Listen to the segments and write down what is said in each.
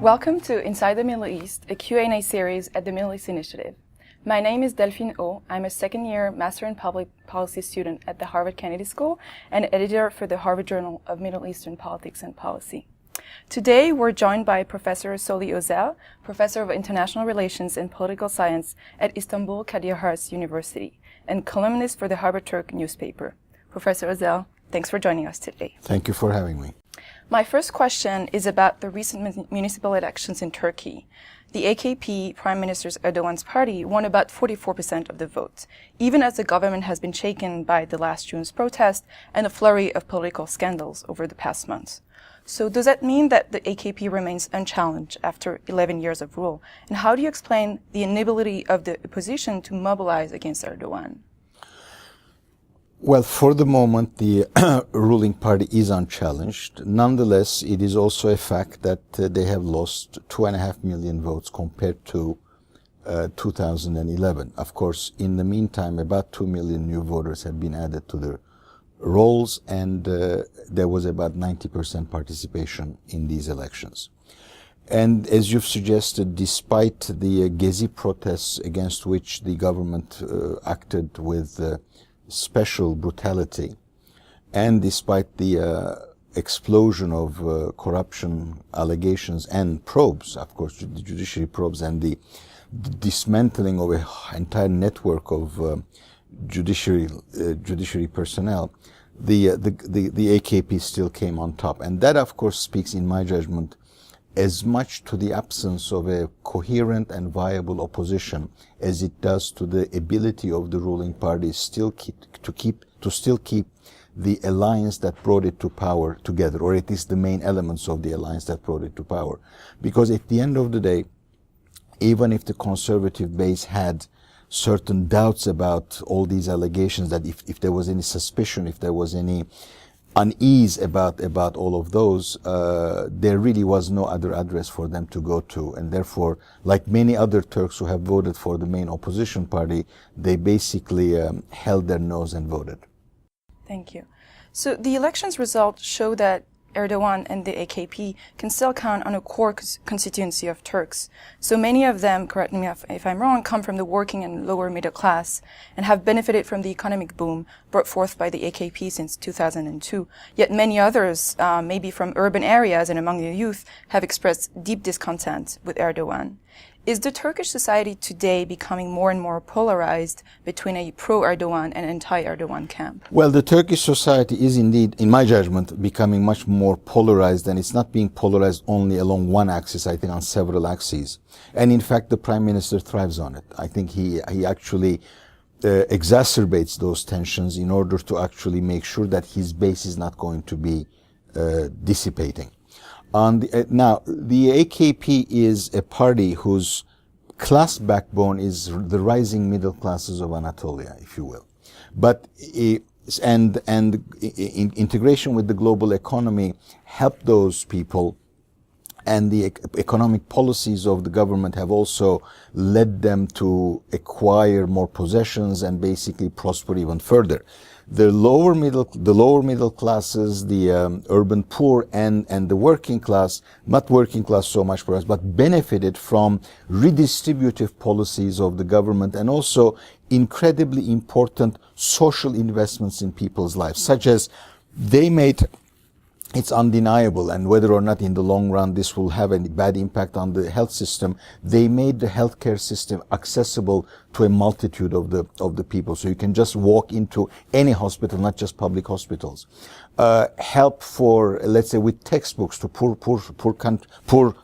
Welcome to Inside the Middle East, a Q&A series at the Middle East Initiative. My name is Delphine. I'm a second-year Master in Public Policy student at the Harvard Kennedy School and editor for the Harvard Journal of Middle Eastern Politics and Policy. Today, we're joined by Professor Soli Ozel, Professor of International Relations and Political Science at Istanbul Kadir University, and columnist for the Harvard Turk newspaper. Professor Ozel, thanks for joining us today. Thank you for having me. My first question is about the recent municipal elections in Turkey. The AKP, Prime Minister Erdogan's party, won about 44% of the vote, even as the government has been shaken by the last June's protest and a flurry of political scandals over the past months. So does that mean that the AKP remains unchallenged after 11 years of rule? And how do you explain the inability of the opposition to mobilize against Erdogan? Well, for the moment, the ruling party is unchallenged. Nonetheless, it is also a fact that they have lost 2.5 million votes compared to 2011. Of course, in the meantime, about 2 million new voters have been added to the rolls, and there was about 90% participation in these elections. And as you've suggested, despite the Gezi protests against which the government acted with special brutality, and despite the explosion of corruption allegations and probes, of course, the judiciary probes, and the dismantling of an entire network of judiciary personnel, the AKP still came on top. And that, of course, speaks, in my judgment, as much to the absence of a coherent and viable opposition as it does to the ability of the ruling party to still keep the alliance that brought it to power together, or at least the main elements of the alliance that brought it to power. Because at the end of the day, even if the conservative base had certain doubts about all these allegations, that if there was any suspicion, if there was any unease about all of those, there really was no other address for them to go to. And therefore, like many other Turks who have voted for the main opposition party, they basically held their nose and voted. Thank you. So the elections results show that Erdogan and the AKP can still count on a core constituency of Turks. So many of them, correct me if I'm wrong, come from the working and lower middle class and have benefited from the economic boom brought forth by the AKP since 2002. Yet many others, maybe from urban areas and among the youth, have expressed deep discontent with Erdogan. Is the Turkish society today becoming more and more polarized between a pro-Erdogan and anti-Erdogan camp? Well, the Turkish society is indeed, in my judgment, becoming much more polarized, and it's not being polarized only along one axis, I think on several axes. And in fact, the Prime Minister thrives on it. I think he actually exacerbates those tensions in order to actually make sure that his base is not going to be dissipating. Now, the AKP is a party whose class backbone is the rising middle classes of Anatolia, if you will. But integration with the global economy helped those people, and the economic policies of the government have also led them to acquire more possessions and basically prosper even further. The lower middle classes, the urban poor, and the working class, not working class so much perhaps, but benefited from redistributive policies of the government, and also incredibly important social investments in people's lives, such as they made. It's undeniable, and whether or not in the long run this will have any bad impact on the health system, they made the healthcare system accessible to a multitude of the people. So you can just walk into any hospital, not just public hospitals. Help for, let's say, with textbooks to poor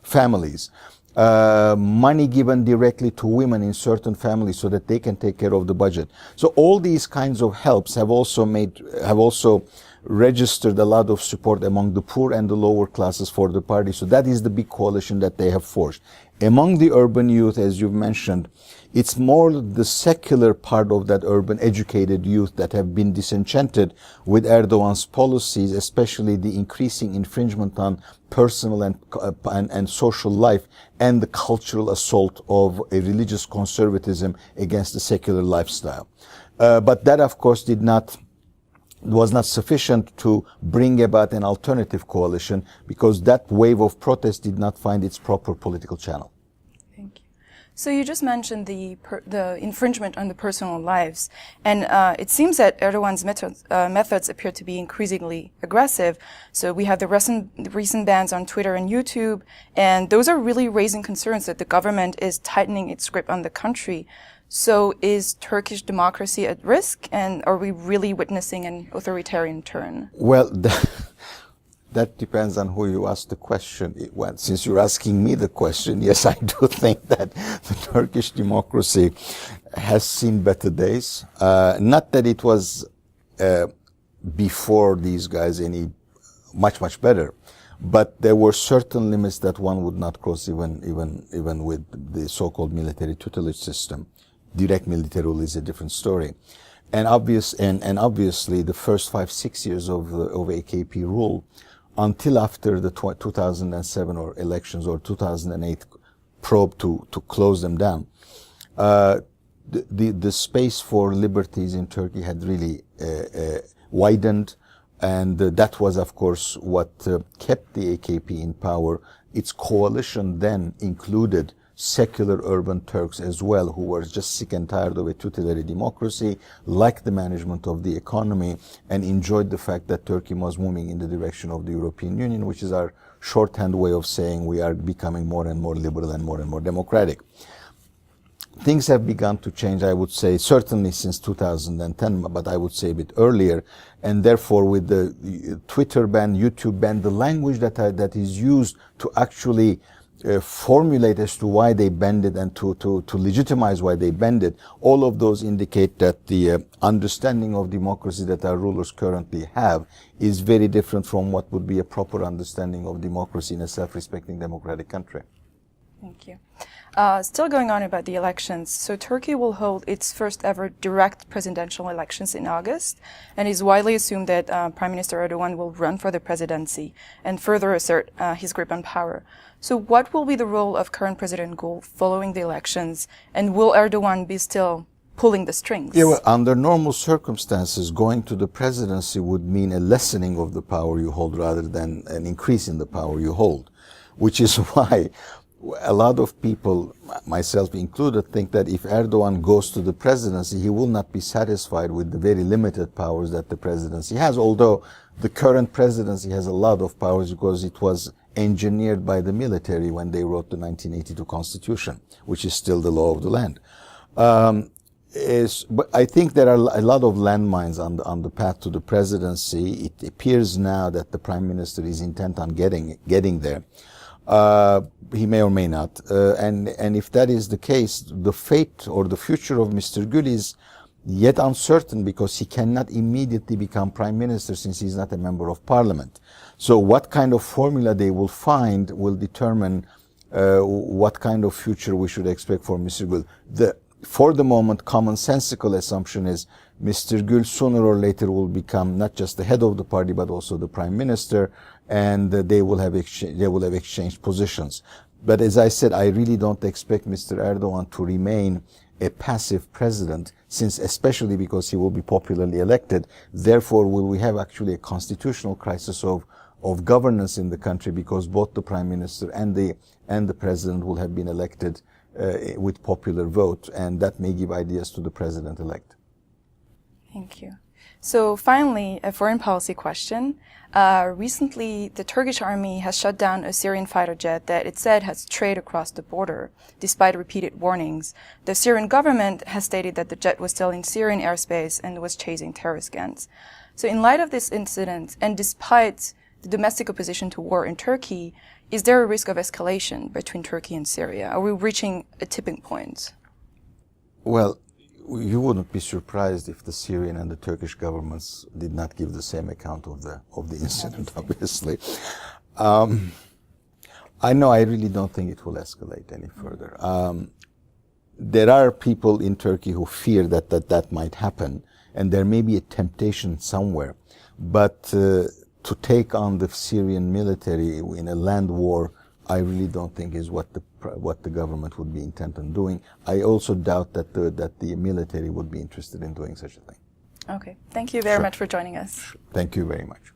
families. Money given directly to women in certain families so that they can take care of the budget. So all these kinds of helps have also registered a lot of support among the poor and the lower classes for the party. So that is the big coalition that they have forged. Among the urban youth, as you've mentioned, it's more the secular part of that urban educated youth that have been disenchanted with Erdogan's policies, especially the increasing infringement on personal and social life, and the cultural assault of a religious conservatism against the secular lifestyle. But that, of course, did not was not sufficient to bring about an alternative coalition, because that wave of protest did not find its proper political channel. Thank you. So you just mentioned the infringement on the personal lives, and it seems that Erdogan's methods appear to be increasingly aggressive. So we have the recent bans on Twitter and YouTube, and those are really raising concerns that the government is tightening its grip on the country. So is Turkish democracy at risk, and are we really witnessing an authoritarian turn? Well, that depends on who you ask the question. Since you're asking me the question, yes, I do think that the Turkish democracy has seen better days. Not that it was before these guys any much better, but there were certain limits that one would not cross even with the so-called military tutelage system. Direct military rule is a different story. And obviously the first 5-6 years of AKP rule, until after the 2007 elections or 2008 probe to close them down, the space for liberties in Turkey had really widened, and that was, of course, what kept the AKP in power. Its coalition then included secular urban Turks as well, who were just sick and tired of a tutelary democracy, liked the management of the economy, and enjoyed the fact that Turkey was moving in the direction of the European Union, which is our shorthand way of saying we are becoming more and more liberal and more democratic. Things have begun to change, I would say, certainly since 2010, but I would say a bit earlier, and therefore with the Twitter ban, YouTube ban, the language that is used to actually formulate as to why they banned it and to legitimize why they banned it, all of those indicate that the understanding of democracy that our rulers currently have is very different from what would be a proper understanding of democracy in a self-respecting democratic country. Thank you. Still going on about the elections, so Turkey will hold its first ever direct presidential elections in August, and it is widely assumed that Prime Minister Erdogan will run for the presidency and further assert his grip on power. So what will be the role of current President Gül following the elections, and will Erdogan be still pulling the strings? Yeah, well, under normal circumstances, going to the presidency would mean a lessening of the power you hold rather than an increase in the power you hold, which is why a lot of people, myself included, think that if Erdogan goes to the presidency, he will not be satisfied with the very limited powers that the presidency has, although the current presidency has a lot of powers because it was engineered by the military when they wrote the 1982 Constitution, which is still the law of the land. But I think there are a lot of landmines on the path to the presidency. It appears now that the Prime Minister is intent on getting there. He may or may not. And if that is the case, the fate or the future of Mr. Gül is yet uncertain because he cannot immediately become Prime Minister since he's not a member of Parliament. So what kind of formula they will find will determine what kind of future we should expect for Mr. Gül. For the moment, commonsensical assumption is Mr. Gül sooner or later will become not just the head of the party but also the Prime Minister, and they will have exchanged positions. But as I said, I really don't expect Mr. Erdogan to remain a passive president, since especially because he will be popularly elected. Therefore, will we have actually a constitutional crisis of governance in the country, because both the Prime Minister and the President will have been elected with popular vote, and that may give ideas to the President-elect. Thank you. So finally, a foreign policy question. Recently, the Turkish army has shut down a Syrian fighter jet that it said has strayed across the border, despite repeated warnings. The Syrian government has stated that the jet was still in Syrian airspace and was chasing terrorist gangs. So in light of this incident, and despite the domestic opposition to war in Turkey, is there a risk of escalation between Turkey and Syria? Are we reaching a tipping point? Well, you wouldn't be surprised if the Syrian and the Turkish governments did not give the same account of the incident, obviously. I really don't think it will escalate any further. There are people in Turkey who fear that might happen, and there may be a temptation somewhere. But to take on the Syrian military in a land war, I really don't think is what the government would be intent on doing. I also doubt that the military would be interested in doing such a thing. Okay. Thank you very Sure. much for joining us. Thank you very much.